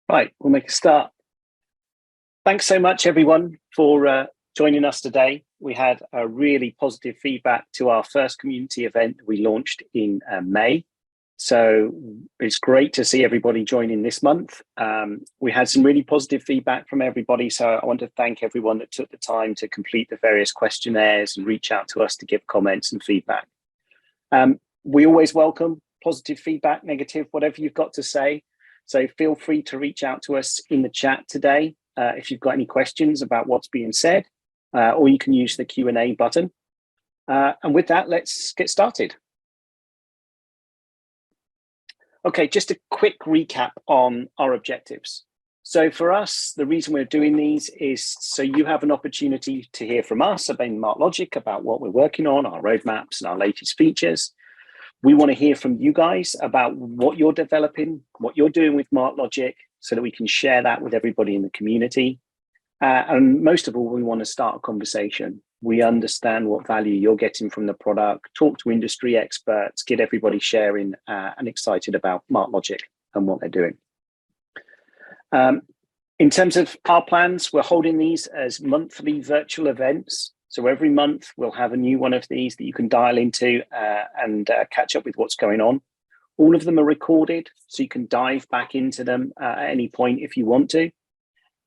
Right, we'll make a start. Thanks so much, everyone, for joining us today. We had a really positive feedback to our first community event we launched in May. So it's great to see everybody joining this month. We had some really positive feedback from everybody. So I want to thank everyone that took the time to complete the various questionnaires and reach out to us to give comments and feedback. We always welcome positive feedback, negative, whatever you've got to say. So feel free to reach out to us in the chat today if you've got any questions about what's being said, or you can use the Q&A button. And with that, let's get started. Okay, just a quick recap on our objectives. So for us, the reason we're doing these is so you have an opportunity to hear from us about MarkLogic, about what we're working on, our roadmaps and our latest features. We want to hear from you guys about what you're developing, what you're doing with MarkLogic, so that we can share that with everybody in the community. And most of all, we want to start a conversation. We understand what value you're getting from the product, talk to industry experts, get everybody sharing and excited about MarkLogic and what they're doing. In terms of our plans, we're holding these as monthly virtual events. So every month we'll have a new one of these that you can dial into and catch up with what's going on. All of them are recorded, so you can dive back into them at any point if you want to.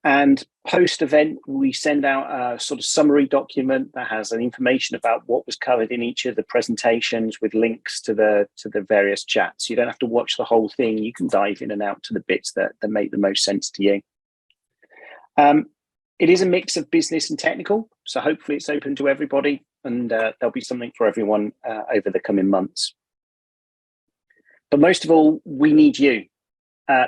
And post-event, we send out a sort of summary document that has an information about what was covered in each of the presentations with links to the various chats. You don't have to watch the whole thing. You can dive in and out to the bits that make the most sense to you. It is a mix of business and technical, so hopefully it's open to everybody, and there'll be something for everyone over the coming months. But most of all, we need you.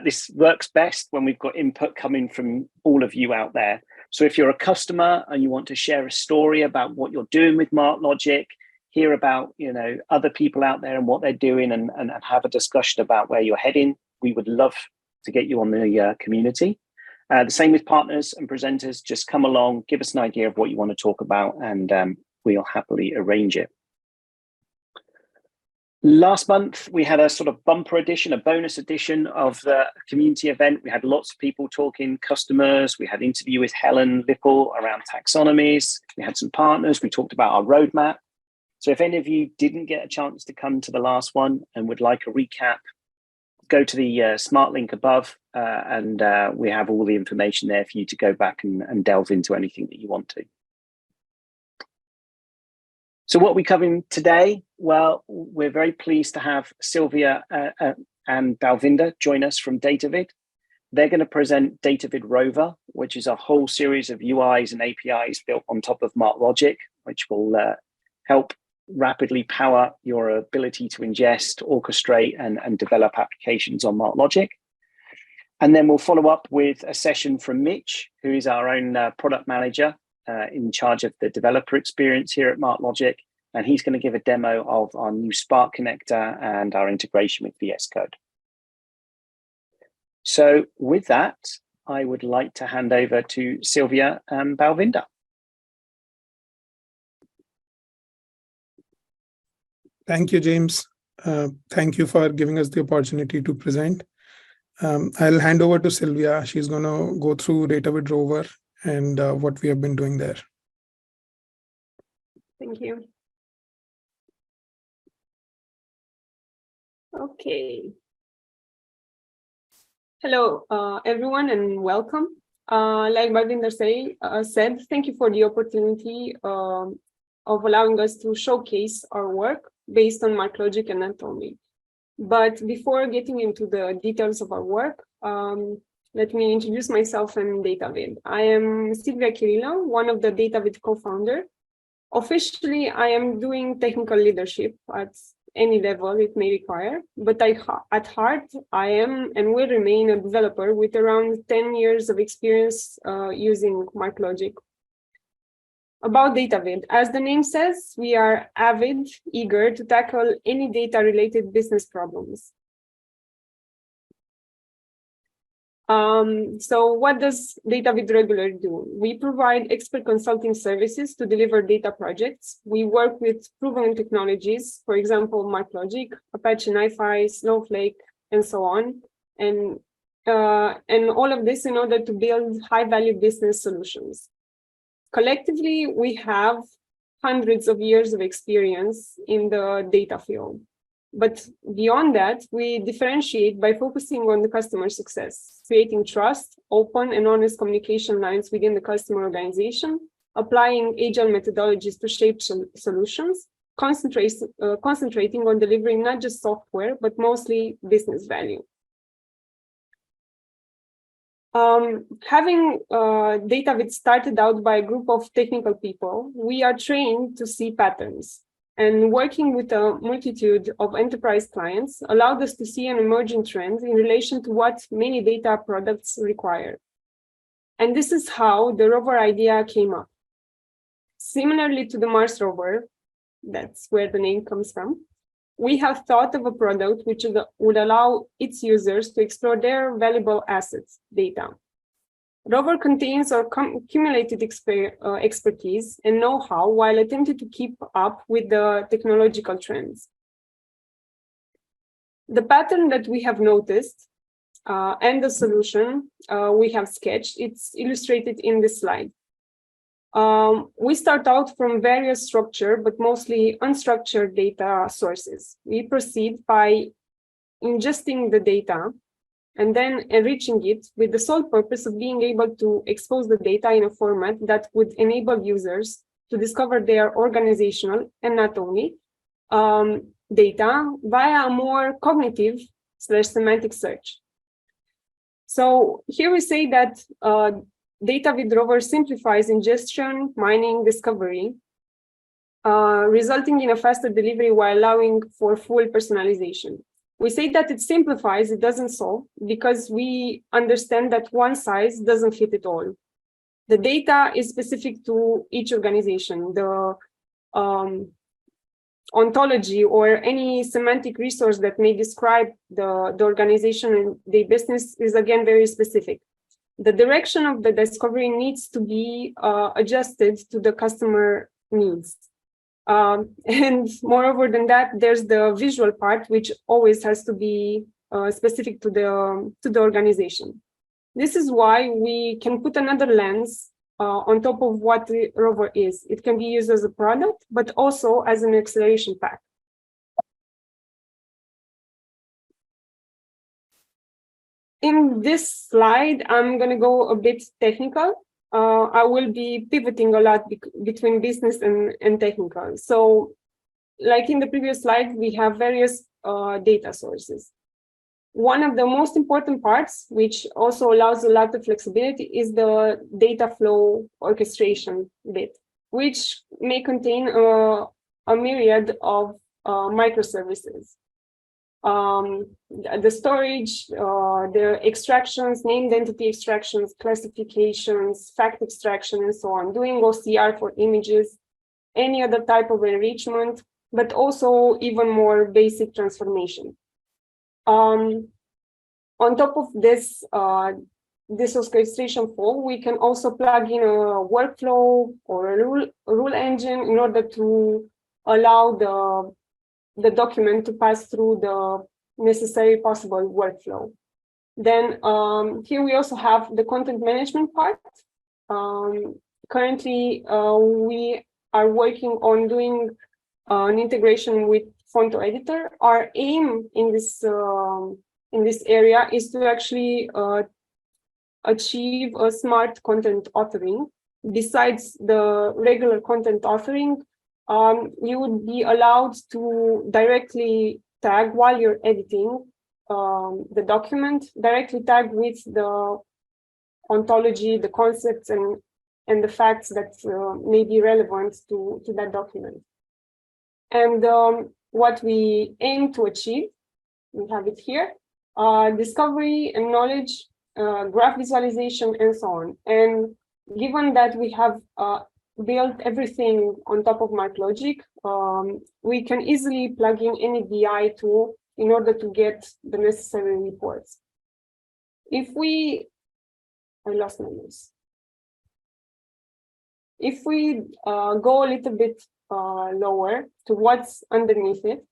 This works best when we've got input coming from all of you out there. So if you're a customer and you want to share a story about what you're doing with MarkLogic, hear about other people out there and what they're doing, and have a discussion about where you're heading, we would love to get you on the community. The same with partners and presenters. Just come along, give us an idea of what you want to talk about, and we'll happily arrange it. Last month, we had a sort of bumper edition, a bonus edition of the community event. We had lots of people talking, customers. We had an interview with Helen Lipple around taxonomies. We had some partners. We talked about our roadmap. So if any of you didn't get a chance to come to the last one and would like a recap, go to the smart link above and we have all the information there for you to go back and delve into anything that you want to. So what are we covering today? Well, we're very pleased to have Silvia and Balvinda join us from Datavid. They're going to present Datavid Rover, which is a whole series of UIs and APIs built on top of MarkLogic, which will help rapidly power your ability to ingest, orchestrate, and develop applications on MarkLogic. And then we'll follow up with a session from Mitch, who is our own product manager in charge of the developer experience here at MarkLogic. And he's going to give a demo of our new Spark connector and our integration with VS Code. So with that, I would like to hand over to Silvia and Balvinda. Thank you, James. Thank you for giving us the opportunity to present. I'll hand over to Silvia. She's going to go through Datavid Rover and what we have been doing there. Thank you. Okay. Hello, everyone, and welcome. Like Balvinda said, thank you for the opportunity of allowing us to showcase our work based on MarkLogic and not only. But before getting into the details of our work, let me introduce myself and Datavid. I am Silvia Chirila, one of the Datavid co-founder. Officially, I am doing technical leadership at any level it may require, but at heart, I am and will remain a developer with around 10 years of experience using MarkLogic. About Datavid, as the name says, we are avid, eager to tackle any data-related business problems. So what does Datavid regularly do? We provide expert consulting services to deliver data projects. We work with proven technologies, for example, MarkLogic, Apache NiFi, Snowflake, and so on. And and all of this in order to build high-value business solutions. Collectively, we have hundreds of years of experience in the data field. But beyond that, we differentiate by focusing on the customer success, creating trust, open and honest communication lines within the customer organization, applying agile methodologies to shape solutions, concentrating on delivering not just software, but mostly business value. Having Datavid started out by a group of technical people, we are trained to see patterns. And working with a multitude of enterprise clients allowed us to see an emerging trend in relation to what many data products require. And this is how the rover idea came up. Similarly to the Mars rover, that's where the name comes from, we have thought of a product which would allow its users to explore their valuable assets, data. Rover contains our accumulated expertise and know-how while attempting to keep up with the technological trends. The pattern that we have noticed and the solution we have sketched, it's illustrated in this slide. We start out from various structured, but mostly unstructured data sources. We proceed by ingesting the data and then enriching it with the sole purpose of being able to expose the data in a format that would enable users to discover their organizational and not only data via a more cognitive / semantic search. So here we say that Datavid Rover simplifies ingestion, mining, discovery, resulting in a faster delivery while allowing for full personalization. We say that it simplifies, it doesn't solve, because we understand that one size doesn't fit it all. The data is specific to each organization. The ontology or any semantic resource that may describe the organization and the business is again very specific. The direction of the discovery needs to be adjusted to the customer needs. And moreover than that, there's the visual part, which always has to be specific to the organization. This is why we can put another lens on top of what the rover is. It can be used as a product, but also as an acceleration pack. In this slide, I'm going to go a bit technical. I will be pivoting a lot between business and technical. So like in the previous slide, we have various data sources. One of the most important parts, which also allows a lot of flexibility, is the data flow orchestration bit, which may contain a myriad of microservices. The storage, the extractions, named entity extractions, classifications, fact extraction, and so on, doing OCR for images, any other type of enrichment, but also even more basic transformation. On top of this, this orchestration flow, we can also plug in a workflow or a rule engine in order to allow the document to pass through the necessary possible workflow. Then here we also have the content management part. Currently, we are working on doing an integration with Fonto Editor. Our aim in this area is to actually achieve a smart content authoring. Besides the regular content authoring, you would be allowed to directly tag while you're editing the document, directly tag with the ontology, the concepts, and the facts that may be relevant to that document. And what we aim to achieve, we have it here, discovery and knowledge, graph visualization, and so on. And given that we have built everything on top of MarkLogic, we can easily plug in any BI tool in order to get the necessary reports. If we, I lost my mouse. If we go a little bit lower to what's underneath it,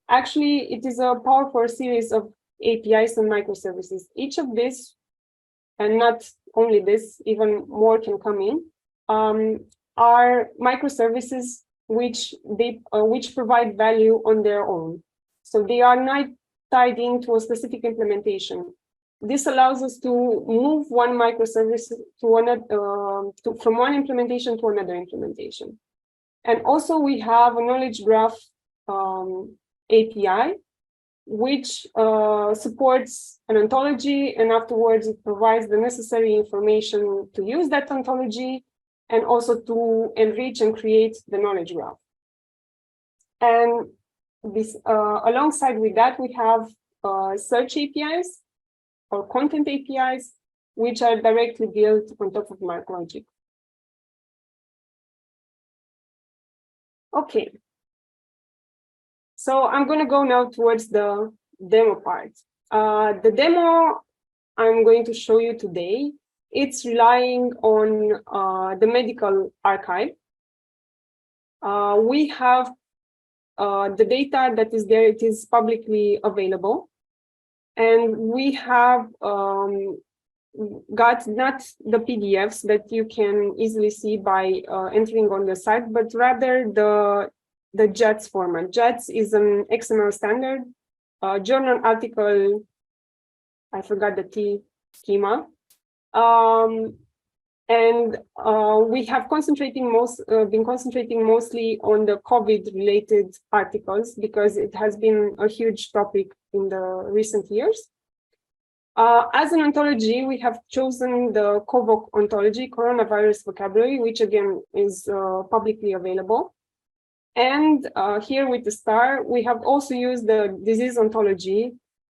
actually it is a powerful series of APIs and microservices. Each of this, and not only this, even more can come in, are microservices which provide value on their own. So they are not tied into a specific implementation. This allows us to move one microservice to another, from one implementation to another implementation. And also we have a knowledge graph API, which supports an ontology, and afterwards it provides the necessary information to use that ontology and also to enrich and create the knowledge graph. And this, alongside with that, we have search APIs or content APIs, which are directly built on top of MarkLogic. Okay. So I'm going to go now towards the demo part. The demo I'm going to show you today, it's relying on the medical archive. We have the data that is there, it is publicly available. And we have got not the PDFs that you can easily see by entering on the site, but rather the JATS format. JATS is an XML standard, journal article, I forgot the T schema. And we have been concentrating mostly on the COVID-related articles because it has been a huge topic in the recent years. As an ontology, we have chosen the COVOC ontology, coronavirus vocabulary, which again is publicly available. And here with the star, we have also used the disease ontology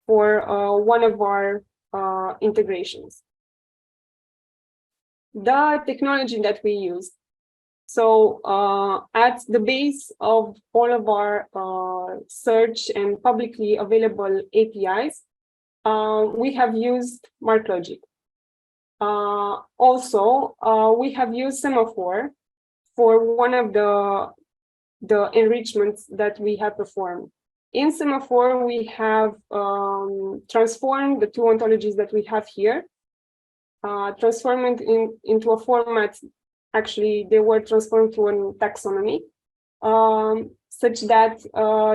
for one of our integrations. The technology that we use. So at the base of all of our search and publicly available APIs, we have used MarkLogic. Also, we have used Semaphore for one of the enrichments that we have performed. In Semaphore, we have transformed the two ontologies that we have here, transformed into a format. Actually, they were transformed to a taxonomy, such that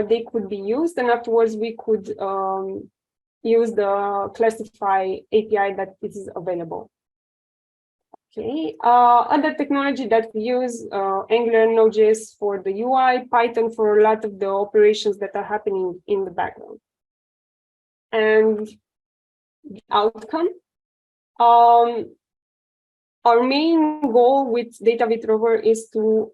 they could be used, and afterwards we could use the classify API that is available. Okay, other technology that we use, Angular, Node.js for the UI, Python for a lot of the operations that are happening in the background. And the outcome. Our main goal with Datavid Rover is to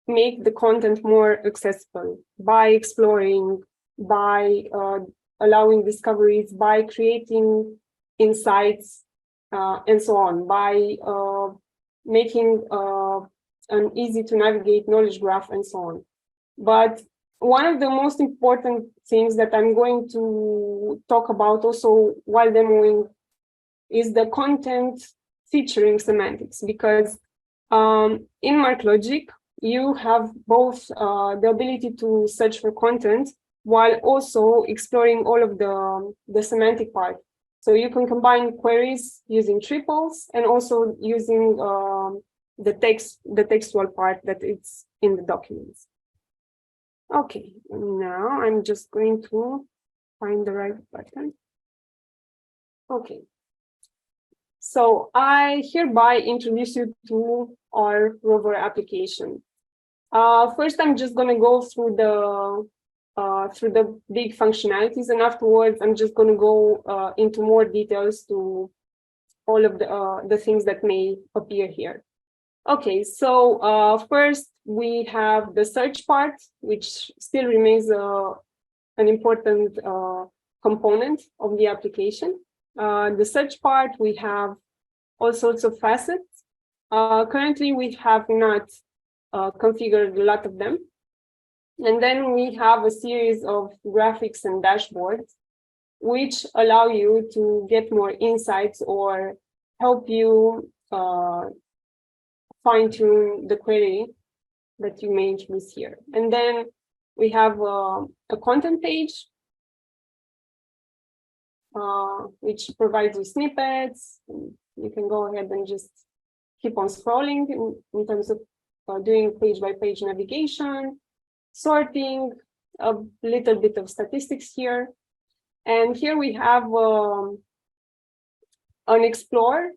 make the content more accessible by exploring, by allowing discoveries, by creating insights, and so on, by making an easy to navigate knowledge graph and so on. But one of the most important things that I'm going to talk about also while demoing is the content featuring semantics, because in MarkLogic, you have both the ability to search for content while also exploring all of the semantic part. So you can combine queries using triples and also using the textual part that it's in the documents. Okay, now I'm just going to find the right button. Okay. So I hereby introduce you to our Rover application. First, I'm just going to go through the big functionalities, and afterwards, I'm just going to go into more details to all of the things that may appear here. Okay, so first we have the search part, which still remains an important component of the application. The search part, we have all sorts of facets. Currently, we have not configured a lot of them. And then we have a series of graphics and dashboards, which allow you to get more insights or help you fine-tune the query that you may introduce here. And then we have a content page. which provides you snippets. You can go ahead and just keep on scrolling in terms of doing page-by-page navigation, sorting, a little bit of statistics here. And here we have an Explore,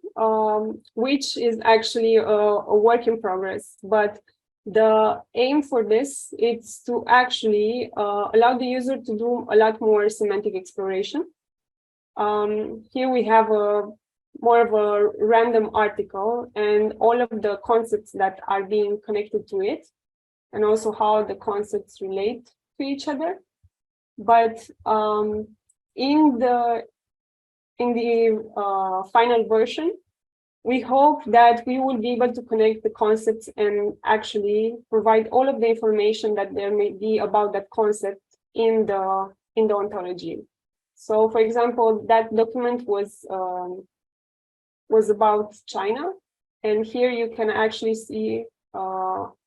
which is actually a work in progress. But the aim for this is to actually allow the user to do a lot more semantic exploration. Here we have more of a random article and all of the concepts that are being connected to it, and also how the concepts relate to each other. But in the final version, we hope that we will be able to connect the concepts and actually provide all of the information that there may be about that concept in the ontology. So, for example, that document was about China, and here you can actually see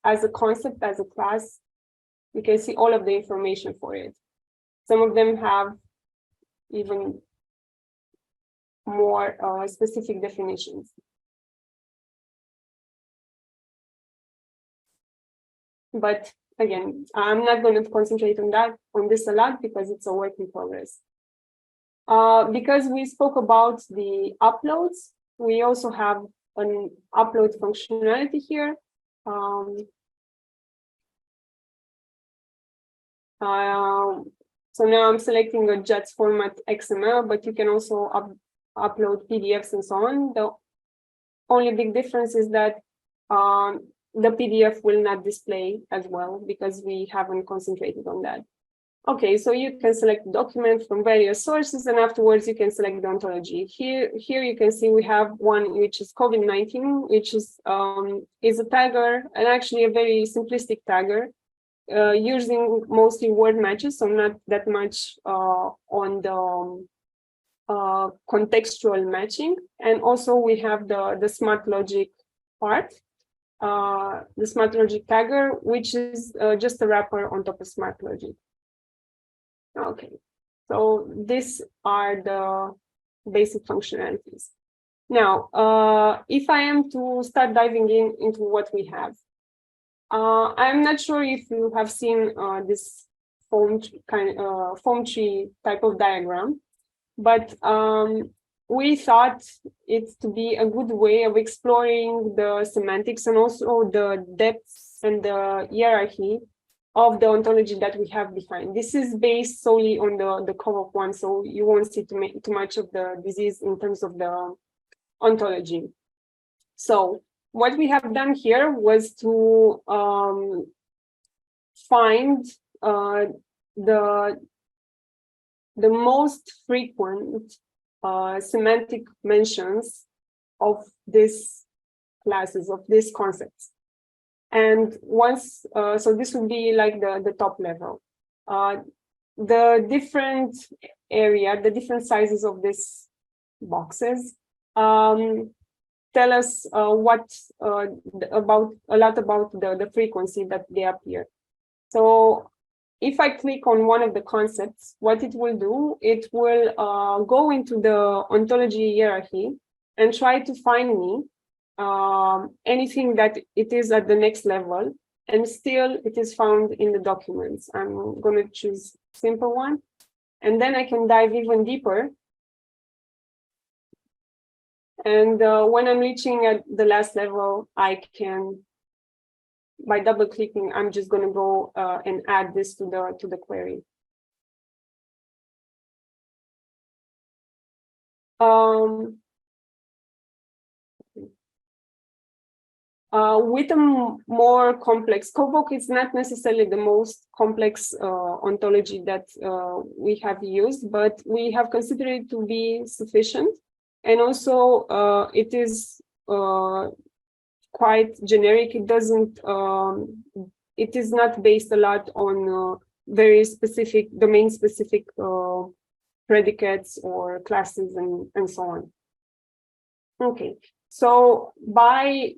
as a concept, as a class, you can see all of the information for it. Some of them have even more specific definitions. But again, I'm not going to concentrate on this a lot because it's a work in progress. Because we spoke about the uploads, we also have an upload functionality here. So now I'm selecting a JATS format XML, but you can also upload PDFs and so on. The only big difference is that the PDF will not display as well because we haven't concentrated on that. Okay, so you can select document from various sources, and afterwards you can select the ontology. Here you can see we have one which is COVID-19, which is a tagger, and actually a very simplistic tagger, using mostly word matches, so not that much on the contextual matching. And also we have the MarkLogic part, the MarkLogic tagger, which is just a wrapper on top of MarkLogic. Okay, so these are the basic functionalities. Now, if I am to start diving into what we have, I'm not sure if you have seen this foam tree type of diagram, but we thought it to be a good way of exploring the semantics and also the depths and the hierarchy of the ontology that we have behind. This is based solely on the cohort one, so you won't see too much of the disease in terms of the ontology. So what we have done here was to find the most frequent semantic mentions of these classes, of these concepts. And once, so this would be like the top level. The different area, the different sizes of these boxes tell us a lot about the frequency that they appear. So if I click on one of the concepts, what it will do, it will go into the ontology hierarchy and try to find me anything that it is at the next level, and still it is found in the documents. I'm going to choose simple one, and then I can dive even deeper. And when I'm reaching at the last level, I can, by double clicking, I'm just going to go and add this to the query. With a more complex, COVOC is not necessarily the most complex ontology that we have used, but we have considered it to be sufficient. And also it is quite generic. It doesn't, it is not based a lot on very specific, domain-specific predicates or classes and so on. Okay, so by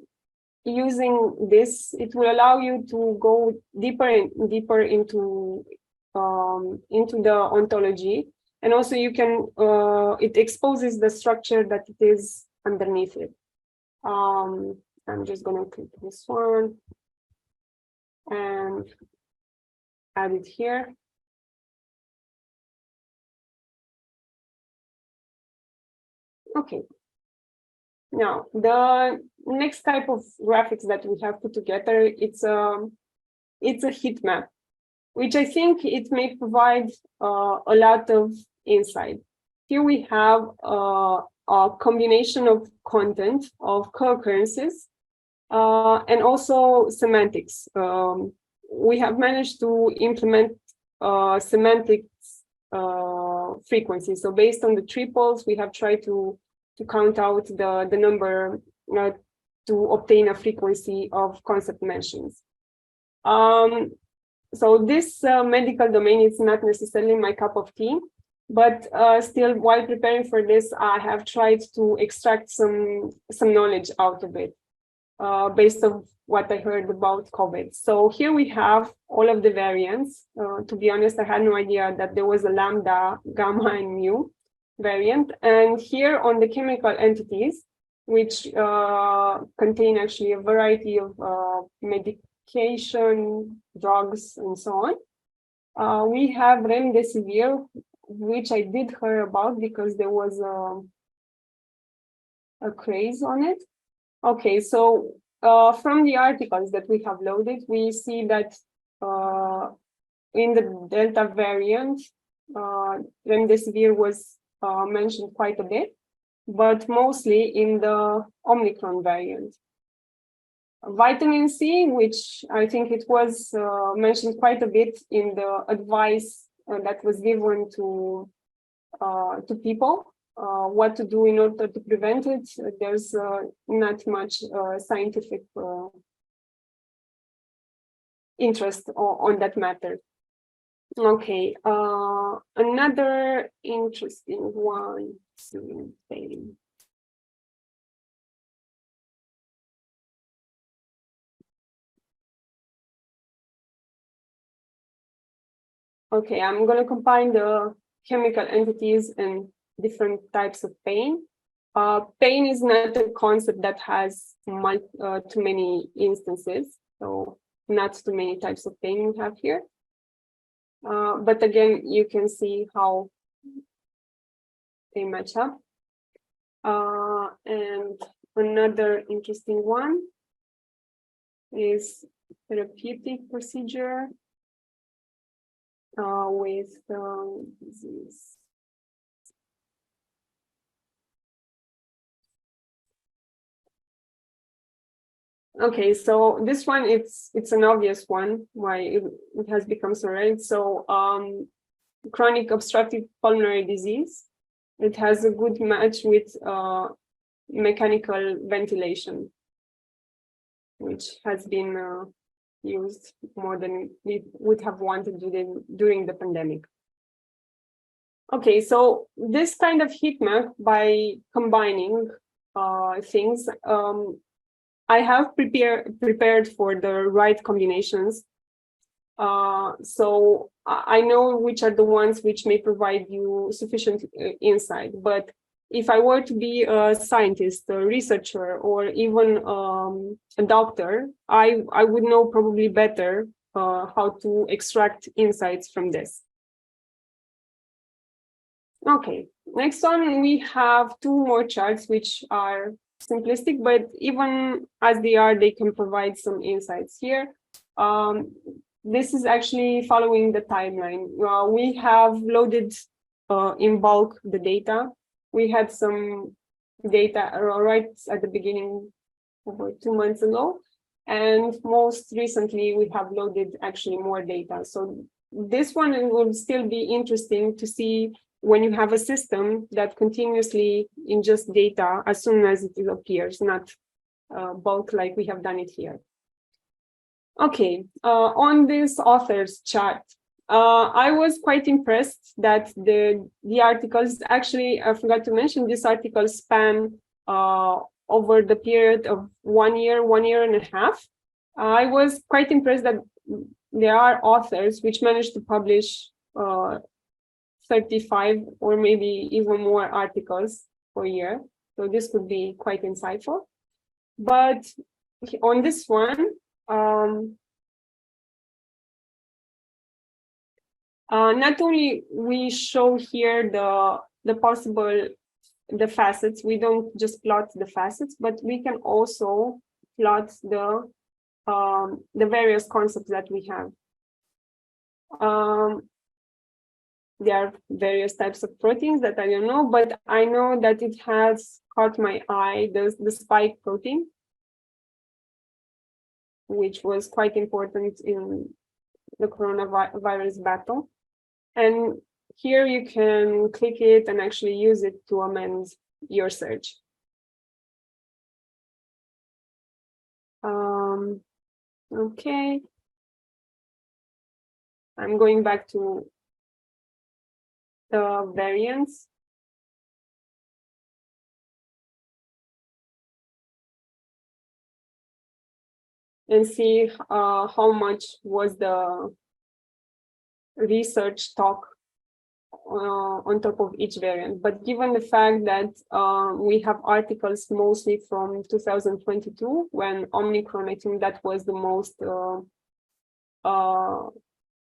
using this, it will allow you to go deeper and deeper into the ontology And also you can, it exposes the structure that it is underneath it. I'm just going to click this one and add it here. Okay. Now, the next type of graphics that we have put together, it's a heat map, which I think it may provide a lot of insight. Here we have a combination of content, of co-occurrences, and also semantics. We have managed to implement semantics frequency. So based on the triples, we have tried to count out the number to obtain a frequency of concept mentions. So this medical domain is not necessarily my cup of tea, but still, while preparing for this, I have tried to extract some knowledge out of it based on what I heard about COVID. So here we have all of the variants. To be honest, I had no idea that there was a lambda, gamma, and mu variant. And here on the chemical entities, which contain actually a variety of medication, drugs, and so on. We have remdesivir, which I did hear about because there was a craze on it. Okay, so from the articles that we have loaded, we see that in the Delta variant, remdesivir was mentioned quite a bit, but mostly in the Omicron variant. Vitamin C, which I think it was mentioned quite a bit in the advice that was given to people, what to do in order to prevent it. There's not much scientific interest on that matter. Okay, another interesting one. Okay, I'm going to combine the chemical entities and different types of pain. Pain is not a concept that has too many instances, so not too many types of pain we have here. But again, you can see how they match up. And another interesting one is therapeutic procedure with disease. Okay, so this one, it's an obvious one why it has become so rare. So chronic obstructive pulmonary disease, it has a good match with mechanical ventilation, which has been used more than we would have wanted during the pandemic. Okay, so this kind of heat map, by combining things, I have prepared for the right combinations. So I know which are the ones which may provide you sufficient insight. But if I were to be a scientist, a researcher, or even a doctor, I would know probably better how to extract insights from this. Okay, next one, we have two more charts which are simplistic, but even as they are, they can provide some insights here. This is actually following the timeline. We have loaded in bulk the data. We had some data right at the beginning, over 2 months ago, and most recently we have loaded actually more data. So this one will still be interesting to see when you have a system that continuously ingests data as soon as it appears, not bulk like we have done it here. Okay, on this author's chart, I was quite impressed that the articles, actually, I forgot to mention, this article span over the period of 1 year, 1.5 years. I was quite impressed that there are authors which managed to publish 35 or maybe even more articles per year. So this could be quite insightful. But on this one, not only we show here the possible facets, we don't just plot the facets, but we can also plot the various concepts that we have. There are various types of proteins that I don't know, but I know that it has caught my eye, the spike protein, which was quite important in the coronavirus battle. And here you can click it and actually use it to amend your search. Okay. I'm going back to the variants. And see how much was the research talk on top of each variant. But given the fact that we have articles mostly from 2022, when Omicron, I think that was the most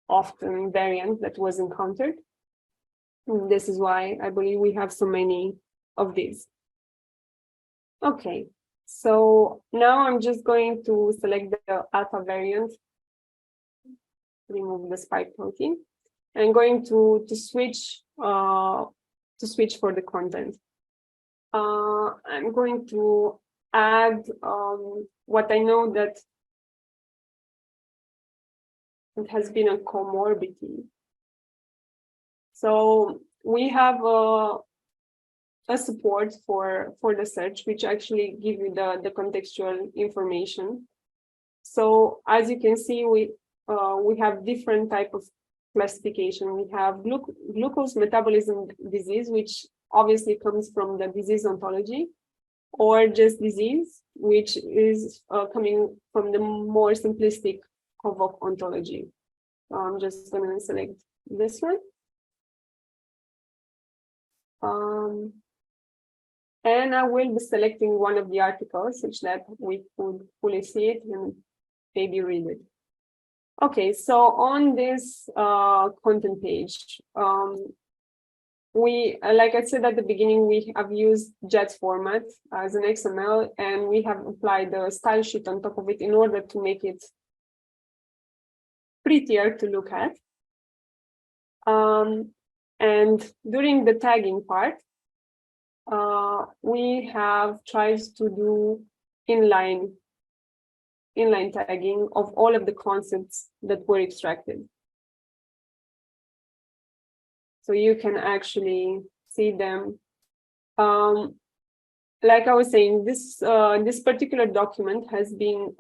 often variant that was encountered. This is why I believe we have so many of these. Okay, so now I'm just going to select the alpha variant, remove the spike protein. I'm going to switch for the content. I'm going to add what I know that it has been a comorbidity. So we have a support for the search, which actually give you the contextual information. So as you can see, we have different type of classification. We have glucose metabolism disease, which obviously comes from the disease ontology, or just disease, which is coming from the more simplistic COVOC ontology. So I'm just going to select this one. And I will be selecting one of the articles such that we could fully see it and maybe read it. Okay, so on this content page, we, like I said at the beginning, we have used JET format as an XML, and we have applied the style sheet on top of it in order to make it prettier to look at. And during the tagging part, we have tried to do inline tagging of all of the concepts that were extracted. So you can actually see them. Like I was saying, this particular document has been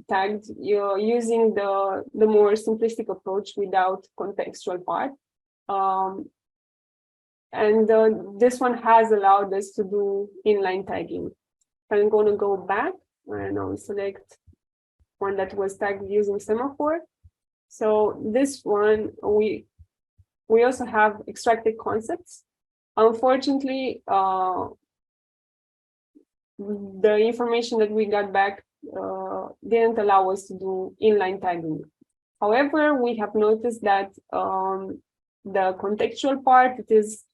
tagged using the more simplistic approach without contextual part. And this one has allowed us to do inline tagging. I'm going to go back and I'll select one that was tagged using Semaphore. So this one, we also have extracted concepts. Unfortunately, the information that we got back didn't allow us to do inline tagging. However, we have noticed that the contextual part, it is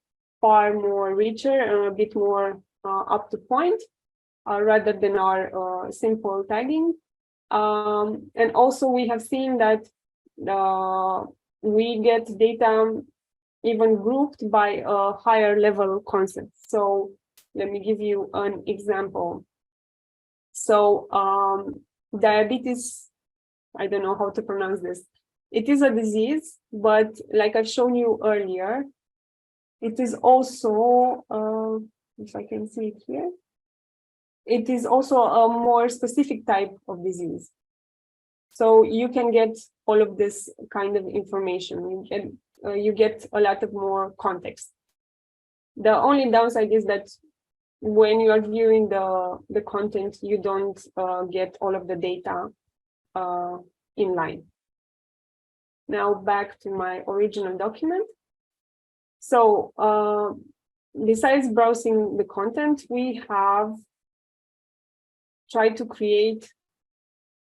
far more richer and a bit more up to point rather than our simple tagging. And also we have seen that we get data even grouped by a higher level concept. So let me give you an example. So diabetes, I don't know how to pronounce this. It is a disease, but like I've shown you earlier, it is also, if I can see it here, it is also a more specific type of disease. So you can get all of this kind of information. You get a lot of more context. The only downside is that when you are viewing the content, you don't get all of the data in line. Now back to my original document. So besides browsing the content, we have tried to create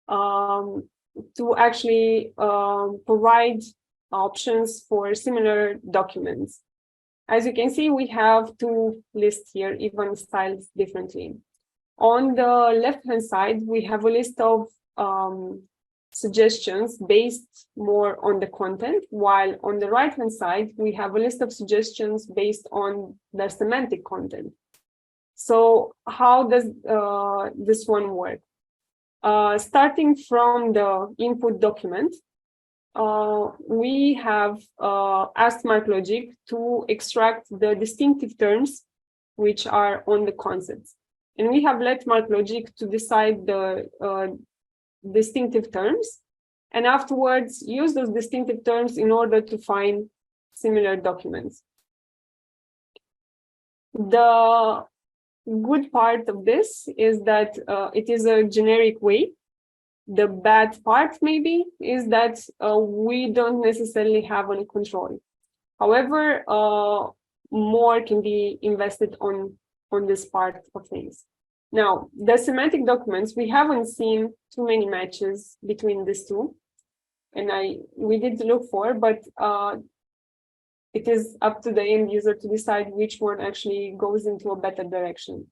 to actually provide options for similar documents. As you can see, we have two lists here, even styled differently. On the left-hand side, we have a list of suggestions based more on the content, while on the right-hand side, we have a list of suggestions based on the semantic content. So how does this one work? Starting from the input document, we have asked MarkLogic to extract the distinctive terms which are on the concepts. And we have let MarkLogic to decide the distinctive terms, and afterwards use those distinctive terms in order to find similar documents. The good part of this is that it is a generic way. The bad part maybe is that we don't necessarily have any control. However, more can be invested on this part of things. Now, the semantic documents, we haven't seen too many matches between these two, and we did look for, but it is up to the end user to decide which one actually goes into a better direction.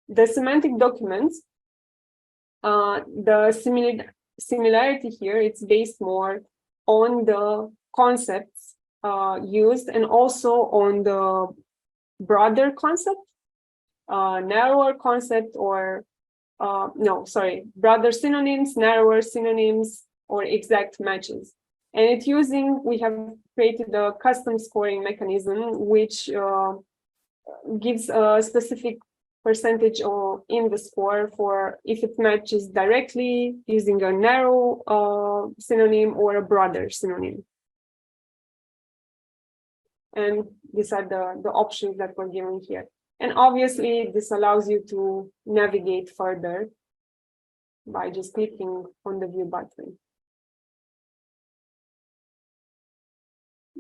The semantic documents, the similarity here, it's based more on the concepts used and also on the broader concept, narrower concept, or broader synonyms, narrower synonyms, or exact matches. And it's we have created a custom scoring mechanism which gives a specific percentage in the score for if it matches directly using a narrow synonym or a broader synonym. And these are the options that we're given here. And obviously, this allows you to navigate further by just clicking on the view button.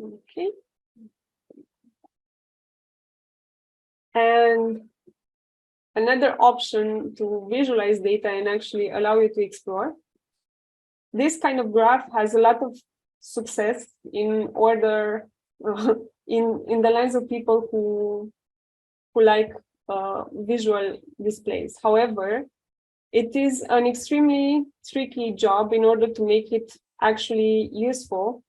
Okay. And another option to visualize data and actually allow you to explore. This kind of graph has a lot of success in order in the lines of people who like visual displays. However, it is an extremely tricky job in order to make it actually useful,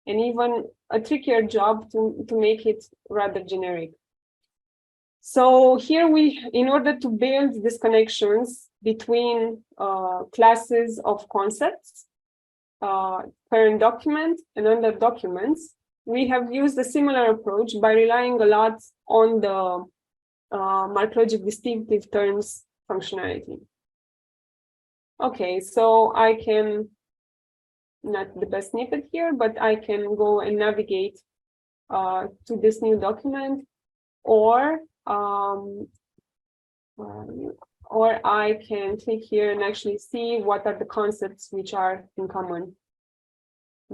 and even a trickier job to make it rather generic. So here in order to build these connections between classes of concepts, parent document and under documents, we have used a similar approach by relying a lot on the MarkLogic distinctive terms functionality. Okay, so I can, not the best snippet here, but I can go and navigate to this new document, or I can click here and actually see what are the concepts which are in common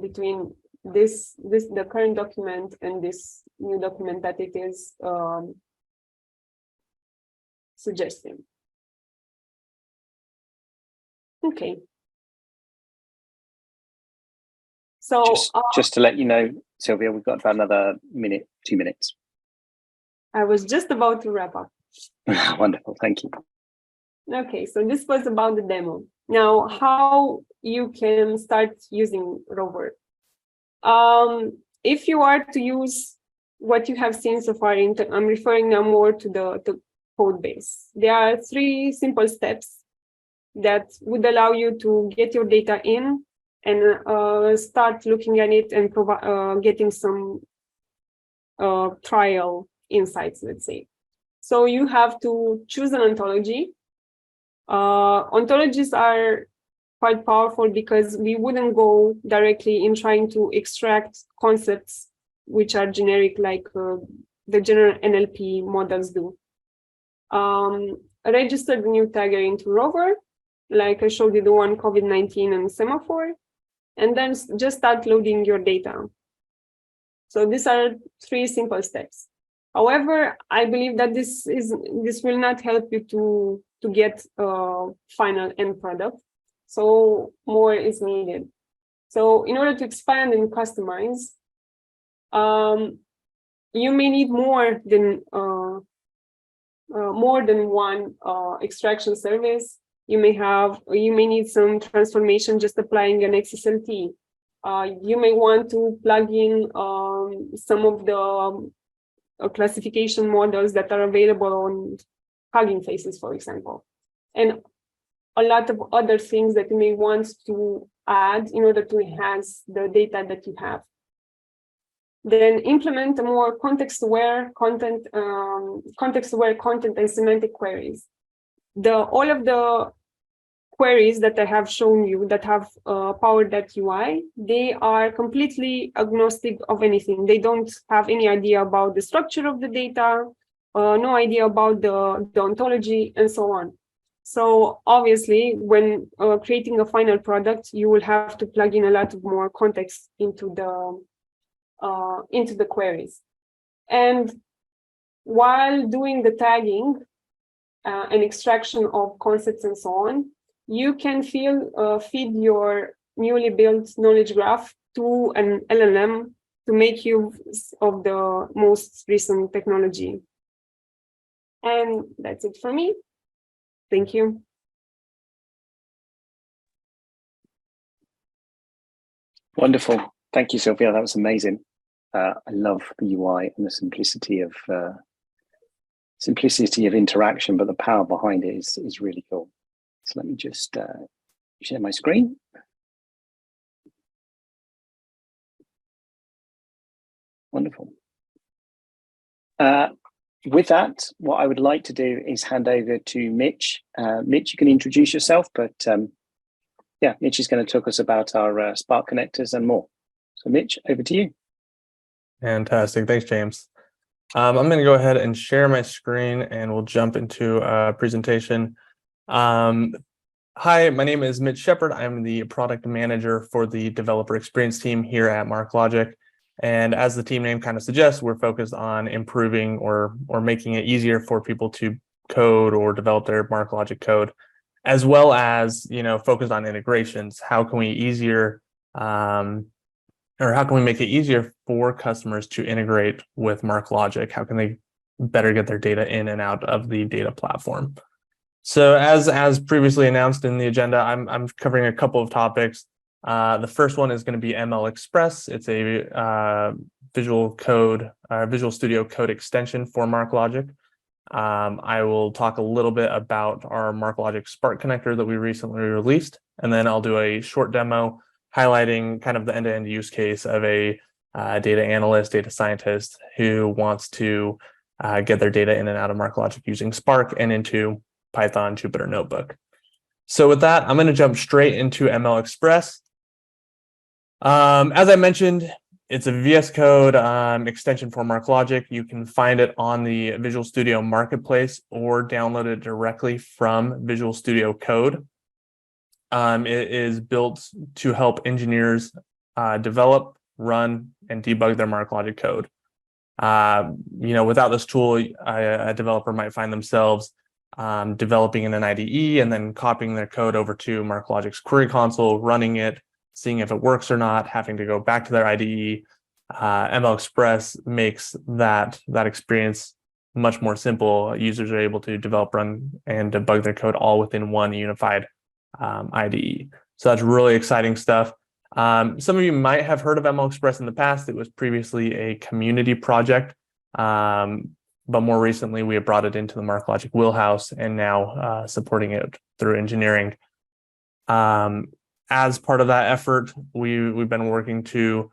between the current document and this new document that it is suggesting. Okay. So just to let you know, Silvia, we've got about another minute, 2 minutes. I was just about to wrap up. Wonderful, thank you. Okay, so this was about the demo. Now, how you can start using Rover. If you are to use what you have seen so far, I'm referring now more to the code base. There are 3 simple steps that would allow you to get your data in and start looking at it and getting some trial insights, let's say. So you have to choose an ontology. Ontologies are quite powerful because we wouldn't go directly in trying to extract concepts which are generic like the general NLP models do. Register the new tagger into Rover, like I showed you the one COVID-19 and Semaphore, and then just start loading your data. So these are 3 simple steps. However, I believe that this will not help you to get a final end product. So more is needed. So in order to expand and customize, you may need more than one extraction service. You may need some transformation just applying an XSLT. You may want to plug in some of the classification models that are available on Hugging Faces, for example, and a lot of other things that you may want to add in order to enhance the data that you have. Then implement a more context-aware content and semantic queries. All of the queries that I have shown you that have powered that UI, they are completely agnostic of anything. They don't have any idea about the structure of the data, no idea about the ontology, and so on. So obviously, when creating a final product, you will have to plug in a lot of more context into the queries. And while doing the tagging and extraction of concepts and so on, you can feed your newly built knowledge graph to an LLM to make use of the most recent technology. And that's it for me. Thank you. Wonderful. Thank you, Silvia. That was amazing. I love the UI and the simplicity of interaction, but the power behind it is really cool. So let me just share my screen. Wonderful. With that, what I would like to do is hand over to Mitch. Mitch, you can introduce yourself, but yeah, Mitch is going to talk us about our Spark connectors and more. So Mitch, over to you. Fantastic. Thanks, James. I'm going to go ahead and share my screen and we'll jump into a presentation. Hi, my name is Mitch Shepard. I'm the product manager for the developer experience team here at MarkLogic. And as the team name kind of suggests, we're focused on improving or making it easier for people to code or develop their MarkLogic code, as well as, focused on integrations. How can we how can we make it easier for customers to integrate with MarkLogic? How can they better get their data in and out of the data platform? So as previously announced in the agenda, I'm covering a couple of topics. The first one is going to be MLXPRS. It's a Visual Studio Code extension for MarkLogic. I will talk a little bit about our MarkLogic Spark connector that we recently released, and then I'll do a short demo highlighting kind of the end-to-end use case of a data analyst, data scientist who wants to get their data in and out of MarkLogic using Spark and into Python Jupyter Notebook. So with that, I'm going to jump straight into MLXPRS. As I mentioned, it's a VS Code extension for MarkLogic. You can find it on the Visual Studio Marketplace or download it directly from Visual Studio Code. It is built to help engineers develop, run, and debug their MarkLogic code. Without this tool, a developer might find themselves developing in an IDE and then copying their code over to MarkLogic's query console, running it, seeing if it works or not, having to go back to their IDE. MLXPRS makes that experience much more simple. Users are able to develop, run, and debug their code all within one unified IDE. So that's really exciting stuff. Some of you might have heard of MLXPRS in the past. It was previously a community project, but more recently we have brought it into the MarkLogic wheelhouse and now supporting it through engineering. As part of that effort, we've been working to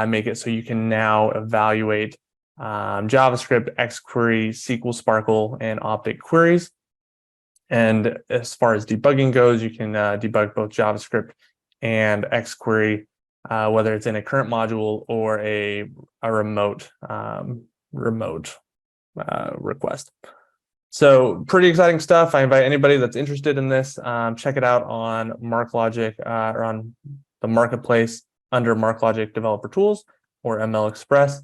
make it so you can now evaluate JavaScript, XQuery, SQL Sparkle, and Optic queries. And as far as debugging goes, you can debug both JavaScript and XQuery, whether it's in a current module or a remote request. So pretty exciting stuff. I invite anybody that's interested in this, check it out on MarkLogic or on the marketplace under MarkLogic Developer Tools, or MLXPRS.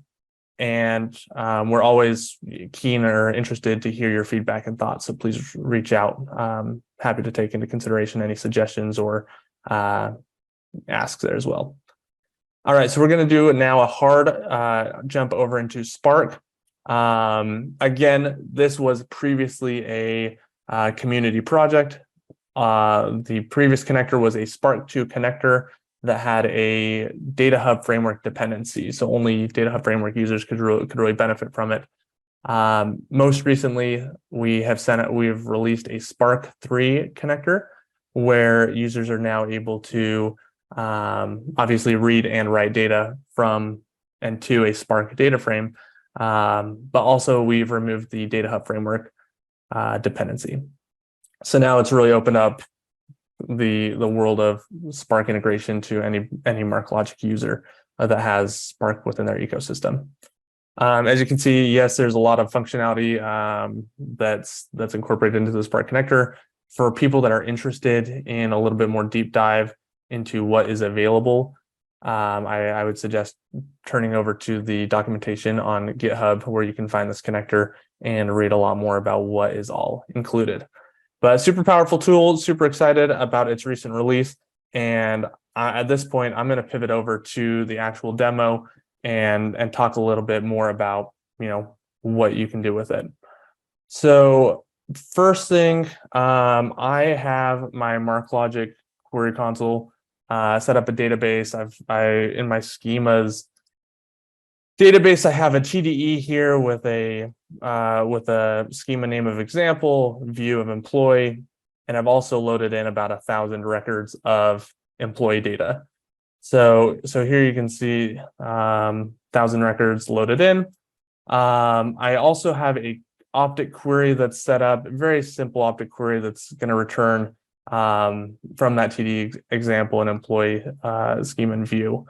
And we're always keen or interested to hear your feedback and thoughts. So please reach out. Happy to take into consideration any suggestions or asks there as well. All right, so we're going to do now a hard jump over into Spark. Again, this was previously a community project. The previous connector was a Spark 2 connector that had a Data Hub framework dependency. So only Data Hub framework users could really benefit from it. Most recently, we've released a Spark 3 connector where users are now able to obviously read and write data from and to a Spark data frame. But also we've removed the Data Hub framework dependency. So now it's really opened up the world of Spark integration to any MarkLogic user that has Spark within their ecosystem. As you can see, yes, there's a lot of functionality that's incorporated into the Spark connector. For people that are interested in a little bit more deep dive into what is available, I would suggest turning over to the documentation on GitHub, where you can find this connector and read a lot more about what is all included. But super powerful tool, super excited about its recent release. And at this point, I'm going to pivot over to the actual demo and talk a little bit more about, what you can do with it. So first thing, I have my MarkLogic query console set up a database. In my schemas database, I have a TDE here with a schema name of example, view of employee, and I've also loaded in about 1,000 records of employee data. So here you can see 1,000 records loaded in. I also have a optic query that's set up, a very simple optic query that's going to return from that TDE example an employee schema and view.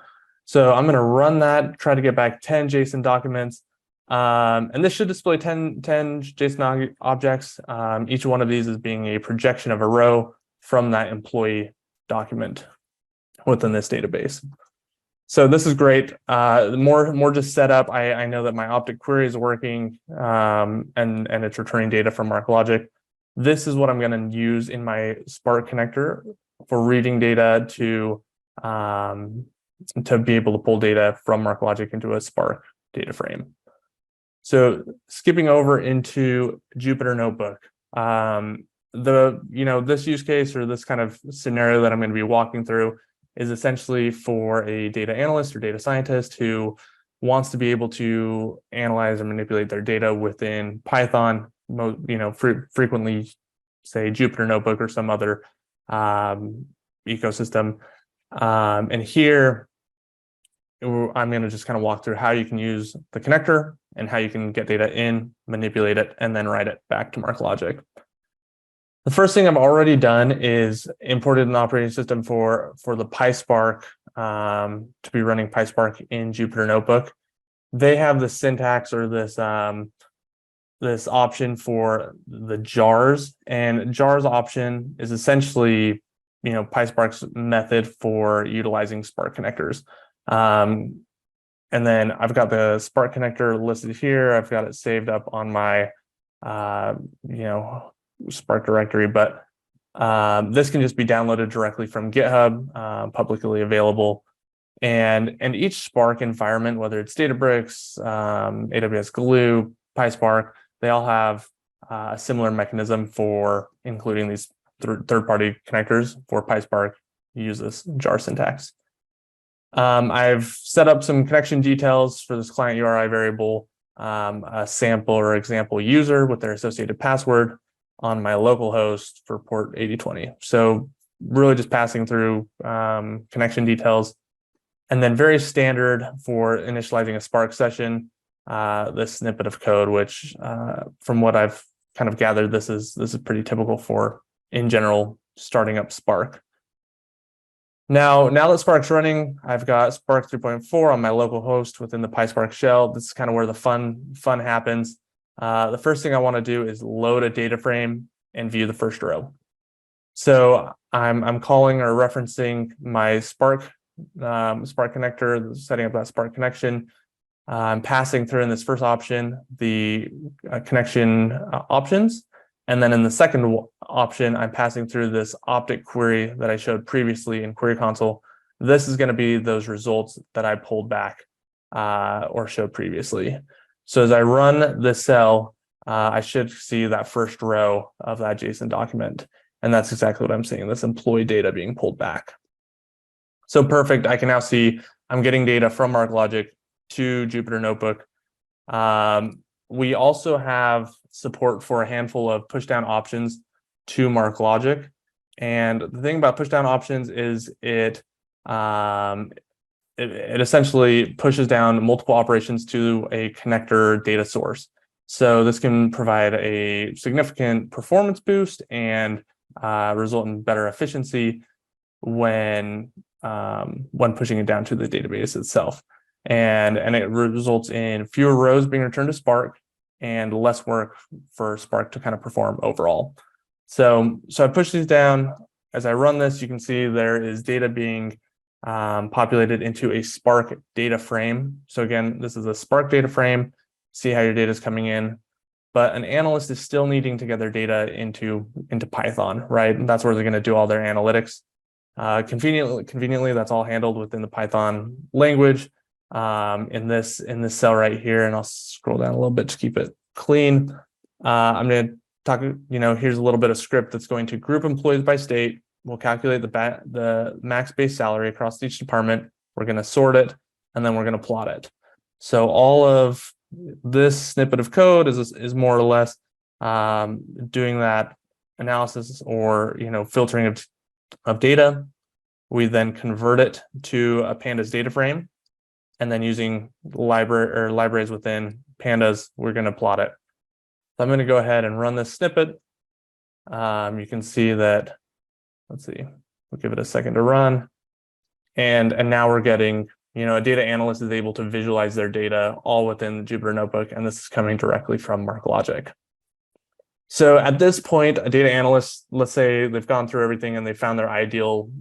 So I'm going to run that, try to get back 10 JSON documents, and this should display 10 JSON objects. Each one of these is being a projection of a row from that employee document within this database. So this is great. More just set up. I know that my optic query is working, and it's returning data from MarkLogic. This is what I'm going to use in my Spark connector for reading data to be able to pull data from MarkLogic into a Spark data frame. So skipping over into Jupyter Notebook, this use case or this kind of scenario that I'm going to be walking through is essentially for a data analyst or data scientist who wants to be able to analyze and manipulate their data within Python, frequently say Jupyter Notebook or some other ecosystem. And here, I'm going to just kind of walk through how you can use the connector and how you can get data in, manipulate it, and then write it back to MarkLogic. The first thing I've already done is imported an operating system for the PySpark to be running PySpark in Jupyter Notebook. They have the syntax or this option for the jars, and jars option is essentially PySpark's method for utilizing Spark connectors. And then I've got the Spark connector listed here. I've got it saved up on my Spark directory, but this can just be downloaded directly from GitHub, publicly available. And each Spark environment, whether it's Databricks, AWS Glue, PySpark, they all have a similar mechanism for including these third-party connectors. For PySpark, you use this jar syntax. I've set up some connection details for this client URI variable, a sample or example user with their associated password on my local host for port 8020. So really just passing through connection details. And then very standard for initializing a Spark session, this snippet of code, which from what I've kind of gathered, this is pretty typical for, in general, starting up Spark. Now that Spark's running, I've got Spark 3.4 on my local host within the PySpark shell. This is kind of where the fun happens. The first thing I want to do is load a data frame and view the first row. So I'm calling or referencing my Spark Spark connector, setting up that Spark connection. I'm passing through in this first option the connection options. And then in the second option, I'm passing through this optic query that I showed previously in Query Console. This is going to be those results that I pulled back or showed previously. So as I run this cell, I should see that first row of that JSON document. And that's exactly what I'm seeing, this employee data being pulled back. So perfect. I can now see I'm getting data from MarkLogic to Jupyter Notebook. We also have support for a handful of pushdown options to MarkLogic. And the thing about pushdown options is it essentially pushes down multiple operations to a connector data source. So this can provide a significant performance boost and result in better efficiency when pushing it down to the database itself. And it results in fewer rows being returned to Spark and less work for Spark to kind of perform overall. So I push these down. As I run this, you can see there is data being populated into a Spark data frame. So again, this is a Spark data frame. See how your data is coming in. But an analyst is still needing to get their data into Python, right? And that's where they're going to do all their analytics. Conveniently, that's all handled within the Python language. In this cell right here, and I'll scroll down a little bit to keep it clean. I'm going to talk, here's a little bit of script that's going to group employees by state. We'll calculate the max base salary across each department. We're going to sort it, and then we're going to plot it. So all of this snippet of code is more or less doing that analysis or filtering of data. We then convert it to a pandas data frame. And then using libraries within pandas, we're going to plot it. So I'm going to go ahead and run this snippet. You can see that, let's see, we'll give it a second to run. And now we're getting, a data analyst is able to visualize their data all within the Jupyter Notebook. And this is coming directly from MarkLogic. So at this point, a data analyst, let's say they've gone through everything and they found their ideal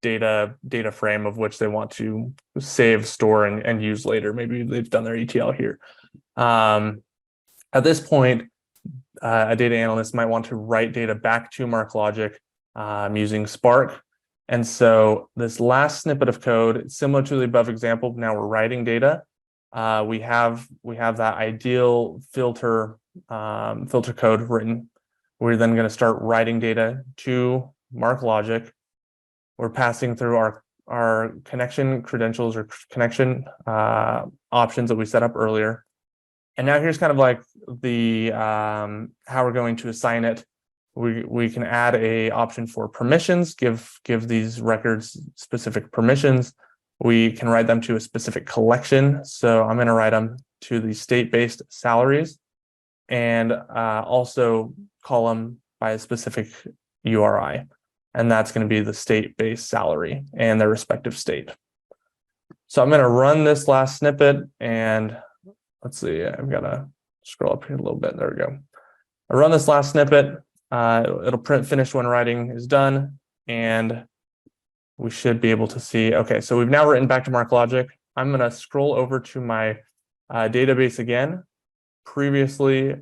data frame of which they want to save, store, and use later. Maybe they've done their ETL here. At this point, a data analyst might want to write data back to MarkLogic using Spark. And so this last snippet of code, similar to the above example, now we're writing data. We have that ideal filter code written. We're then going to start writing data to MarkLogic. We're passing through our connection credentials or connection options that we set up earlier. And now here's kind of like the how we're going to assign it. We can add a option for permissions, give these records specific permissions. We can write them to a specific collection. So I'm going to write them to the state-based salaries and also call them by a specific URI. And that's going to be the state-based salary and their respective state. So I'm going to run this last snippet and let's see, I've got to scroll up here a little bit. There we go. I run this last snippet. It'll print finished when writing is done. And we should be able to see, okay, so we've now written back to MarkLogic. I'm going to scroll over to my database again. Previously,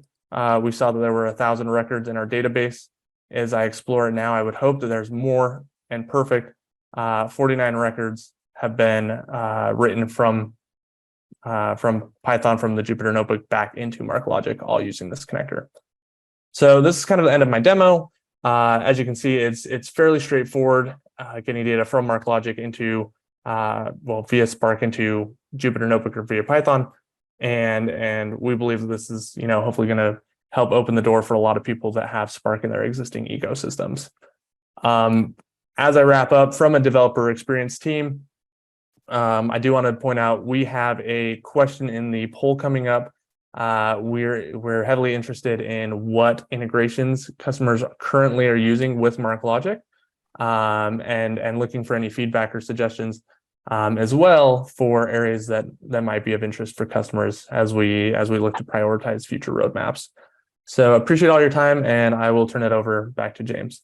we saw that there were 1,000 records in our database. As I explore it now, I would hope that there's more, and perfect. 49 records have been written from Python from the Jupyter Notebook back into MarkLogic, all using this connector. So this is kind of the end of my demo. As you can see, it's fairly straightforward, getting data from MarkLogic into, via Spark into Jupyter Notebook or via Python. And we believe that this is, hopefully going to help open the door for a lot of people that have Spark in their existing ecosystems. As I wrap up, from a developer experience team, I do want to point out we have a question in the poll coming up. We're heavily interested in what integrations customers currently are using with MarkLogic, and looking for any feedback or suggestions, as well for areas that might be of interest for customers as we look to prioritize future roadmaps. So appreciate all your time, and I will turn it over back to James.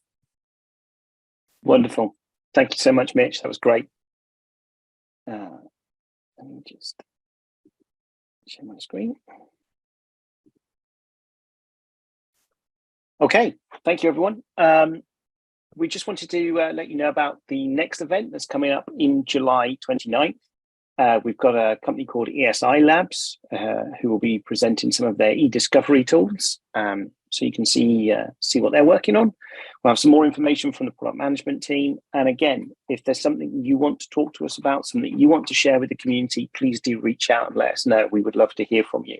Wonderful. Thank you so much, Mitch. That was great. Let me just share my screen. Okay, thank you, everyone. We just wanted to let you know about the next event that's coming up in July 29th. We've got a company called ESI Labs who will be presenting some of their e-discovery tools. So you can see what they're working on. We'll have some more information from the product management team. And again, if there's something you want to talk to us about, something you want to share with the community, please do reach out and let us know. We would love to hear from you.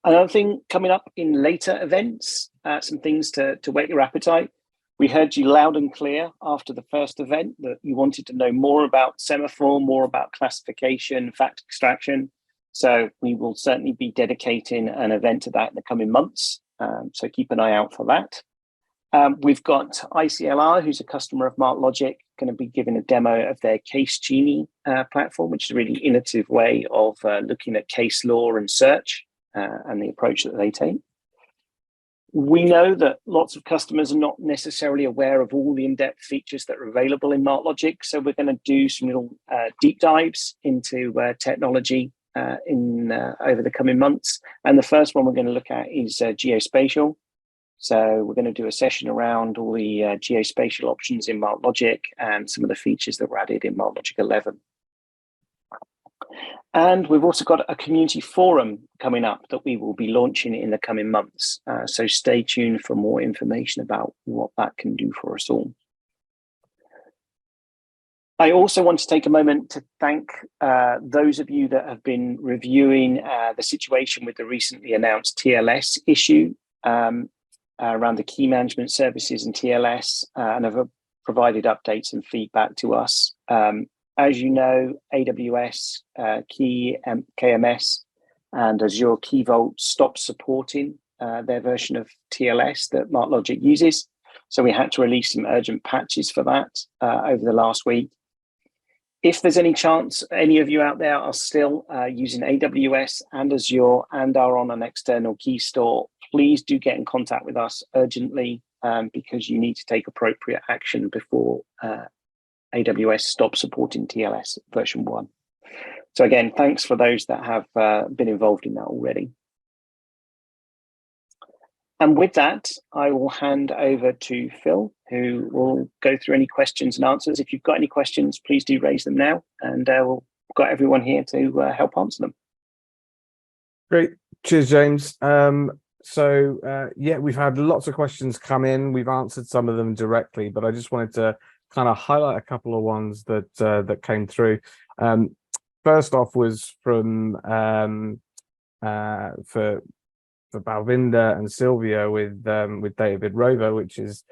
Another thing coming up in later events, some things to whet your appetite. We heard you loud and clear after the first event that you wanted to know more about Semaphore, more about classification, fact extraction. So we will certainly be dedicating an event to that in the coming months. So keep an eye out for that. We've got ICLR, who's a customer of MarkLogic, going to be giving a demo of their Case Genie platform, which is a really innovative way of looking at case law and search and the approach that they take. We know that lots of customers are not necessarily aware of all the in-depth features that are available in MarkLogic. So we're going to do some little deep dives into technology over the coming months. And the first one we're going to look at is geospatial. So we're going to do a session around all the geospatial options in MarkLogic and some of the features that were added in MarkLogic 11. And we've also got a community forum coming up that we will be launching in the coming months. So stay tuned for more information about what that can do for us all. I also want to take a moment to thank those of you that have been reviewing the situation with the recently announced TLS issue around the key management services and TLS and have provided updates and feedback to us. As you know, AWS Key KMS and Azure Key Vault stopped supporting their version of TLS that MarkLogic uses. So we had to release some urgent patches for that over the last week. If there's any chance any of you out there are still using AWS and Azure and are on an external key store, please do get in contact with us urgently because you need to take appropriate action before AWS stops supporting TLS version 1. So again, thanks for those that have been involved in that already. And with that, I will hand over to Phil, who will go through any questions and answers. If you've got any questions, please do raise them now, and we've got everyone here to help answer them. Great. Cheers, James. Yeah, we've had lots of questions come in. We've answered some of them directly, but I just wanted to kind of highlight a couple of ones that that came through. First off was from for Balvinda and Silvia with Datavid Rover, which is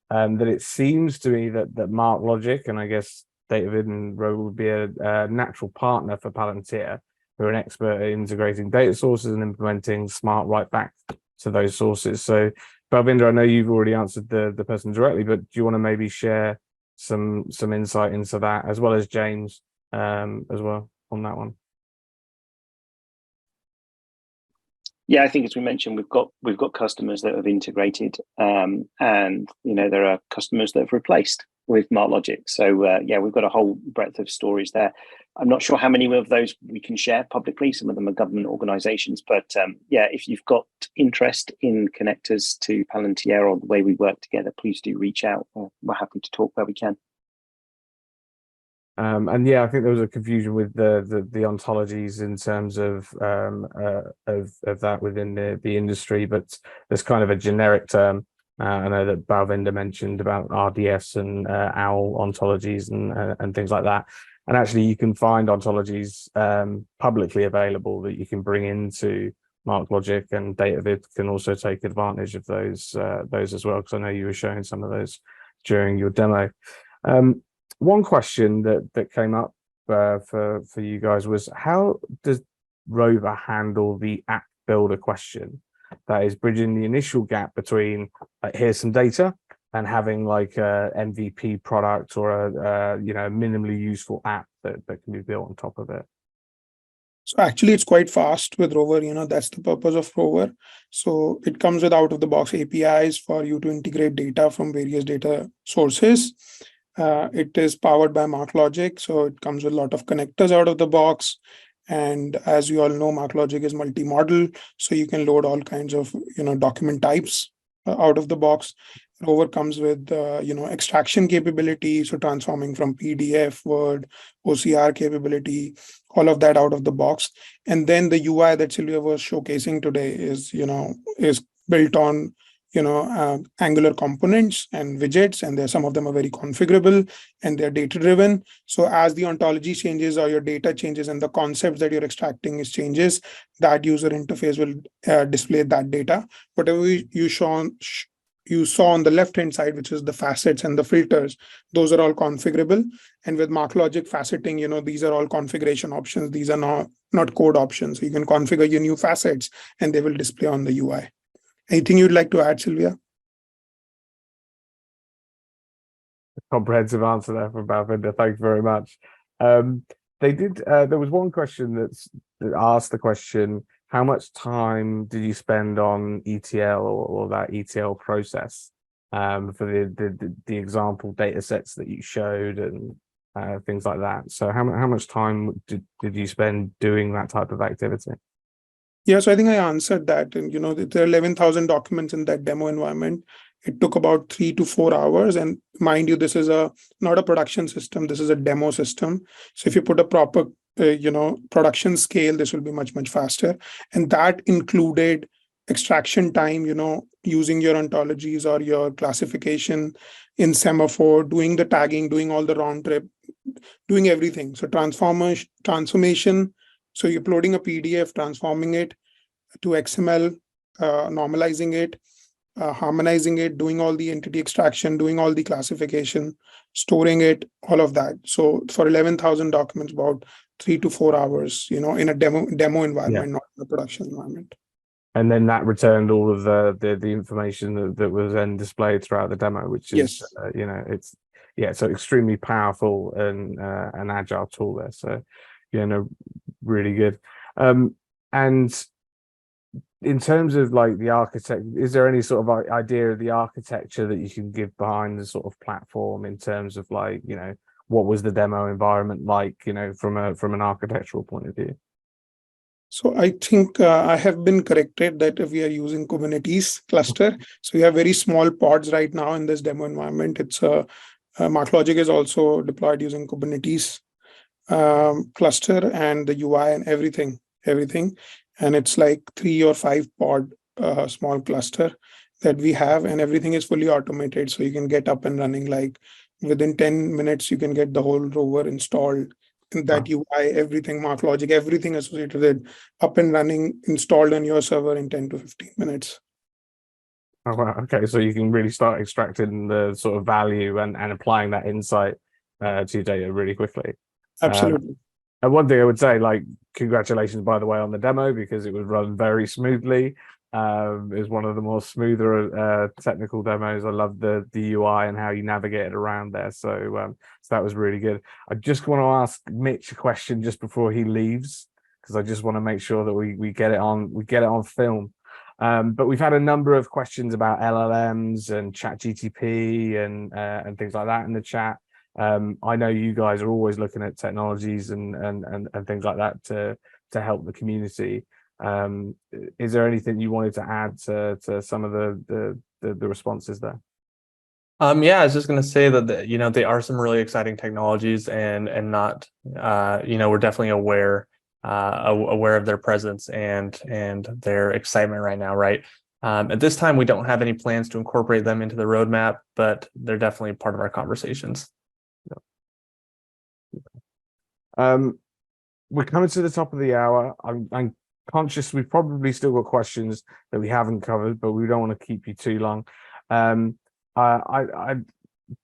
that it seems to me that MarkLogic, and I guess Datavid and Rover would be a natural partner for Palantir, who are an expert at integrating data sources and implementing smart write back to those sources. So Balvinda, I know you've already answered the person directly, but do you want to maybe share some insight into that, as well as James as well on that one? Yeah, I think as we mentioned, we've got customers that have integrated, and there are customers that have replaced with MarkLogic. So yeah, we've got a whole breadth of stories there. I'm not sure how many of those we can share publicly. Some of them are government organisations, but yeah, if you've got interest in connectors to Palantir or the way we work together, please do reach out. We're happy to talk where we can. And yeah, I think there was a confusion with the ontologies in terms of that within the industry, but there's kind of a generic term. I know that Balvinda mentioned about RDS and OWL ontologies and things like that. And actually, you can find ontologies publicly available that you can bring into MarkLogic, and Datavid can also take advantage of those as well, because I know you were showing some of those during your demo. One question that came up for you guys was, how does Rover handle the app builder question? That is bridging the initial gap between here's some data and having like a MVP product or a minimally useful app that can be built on top of it. So actually, it's quite fast with Rover. That's the purpose of Rover. So it comes with out-of-the-box APIs for you to integrate data from various data sources. It is powered by MarkLogic, so it comes with a lot of connectors out of the box. And as you all know, MarkLogic is multi-model, so you can load all kinds of document types out of the box. Rover comes with extraction capability, so transforming from PDF, Word, OCR capability, all of that out of the box. And then the UI that Silvia was showcasing today is built on Angular components and widgets, and some of them are very configurable and they're data driven. So as the ontology changes or your data changes and the concepts that you're extracting is changes, that user interface will display that data. Whatever you saw on the left hand side, which is the facets and the filters, those are all configurable. And with MarkLogic faceting, these are all configuration options. These are not code options. So you can configure your new facets and they will display on the UI. Anything you'd like to add, Silvia? Comprehensive answer there from Balvinder. Thank you very much. There was one question that asked the question, how much time did you spend on ETL or that ETL process for the example data sets that you showed and things like that? So how much time did you spend doing that type of activity? Yeah, so I think I answered that. And, there are 11,000 documents in that demo environment. It took about 3 to 4 hours. And mind you, this is not a production system. This is a demo system. So if you put a proper, production scale, this will be much, much faster. And that included extraction time, using your ontologies or your classification in Semaphore, doing the tagging, doing all the round trip, doing everything. So transformation. So you're uploading a PDF, transforming it to XML, normalizing it, harmonizing it, doing all the entity extraction, doing all the classification, storing it, all of that. So for 11,000 documents, about 3 to 4 hours, in a demo environment, not in a production environment. And then that returned all of the information that was then displayed throughout the demo, which is, yes. So extremely powerful and an agile tool there. So, really good. And in terms of like the architect, is there any sort of idea of the architecture that you can give behind the sort of platform in terms of like, what was the demo environment like, from an architectural point of view? So I think I have been corrected that we are using Kubernetes cluster. So we have very small pods right now in this demo environment. It's MarkLogic is also deployed using Kubernetes cluster and the UI and everything. And it's like 3 or 5 pod small cluster that we have, and everything is fully automated. So you can get up and running, like within 10 minutes, you can get the whole rover installed. And that UI, everything, MarkLogic, everything associated with it, up and running, installed on your server in 10 to 15 minutes. Oh, wow. Okay, so you can really start extracting the sort of value and applying that insight to your data really quickly. Absolutely. And one thing I would say, like, congratulations, by the way, on the demo, because it was run very smoothly. It was one of the more smoother technical demos. I love the UI and how you navigated around there. So that was really good. I just want to ask Mitch a question just before he leaves, because I just want to make sure that we get it on film. But we've had a number of questions about LLMs and ChatGTP and things like that in the chat. I know you guys are always looking at technologies and things like that to help the community. Is there anything you wanted to add to some of the responses there? Yeah, I was just going to say that they are some really exciting technologies, and not we're definitely aware of their presence and their excitement right now, right? At this time, we don't have any plans to incorporate them into the roadmap, but they're definitely part of our conversations. We're coming to the top of the hour. I'm conscious we've probably still got questions that we haven't covered, but we don't want to keep you too long. I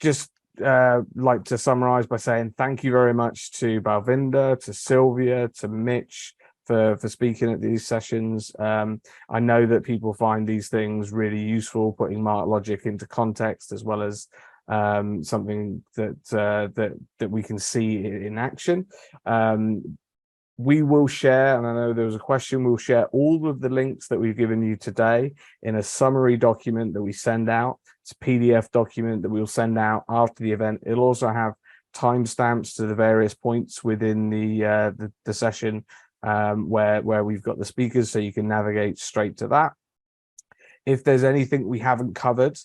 just like to summarize by saying thank you very much to Balvinder, to Silvia, to Mitch for speaking at these sessions. I know that people find these things really useful, putting MarkLogic into context, as well as something that we can see in action. We will share, and I know there was a question, we'll share all of the links that we've given you today in a summary document that we send out. It's a PDF document that we'll send out after the event. It'll also have timestamps to the various points within the session where we've got the speakers, so you can navigate straight to that. If there's anything we haven't covered,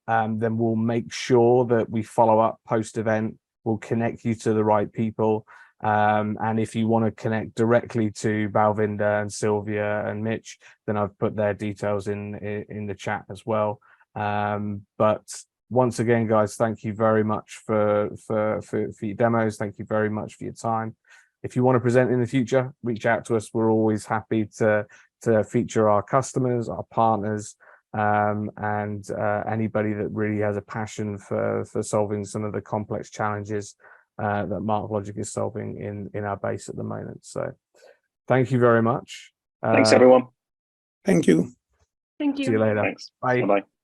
then we'll make sure that we follow up post-event. We'll connect you to the right people. And if you want to connect directly to Balvinda and Silvia and Mitch, then I've put their details in the chat as well. But once again, guys, thank you very much for your demos. Thank you very much for your time. If you want to present in the future, reach out to us. We're always happy to feature our customers, our partners, and anybody that really has a passion for solving some of the complex challenges that MarkLogic is solving in our base at the moment. So thank you very much. Thanks, everyone. Thank you. Thank you. See you later. Thanks. Bye. Bye-bye.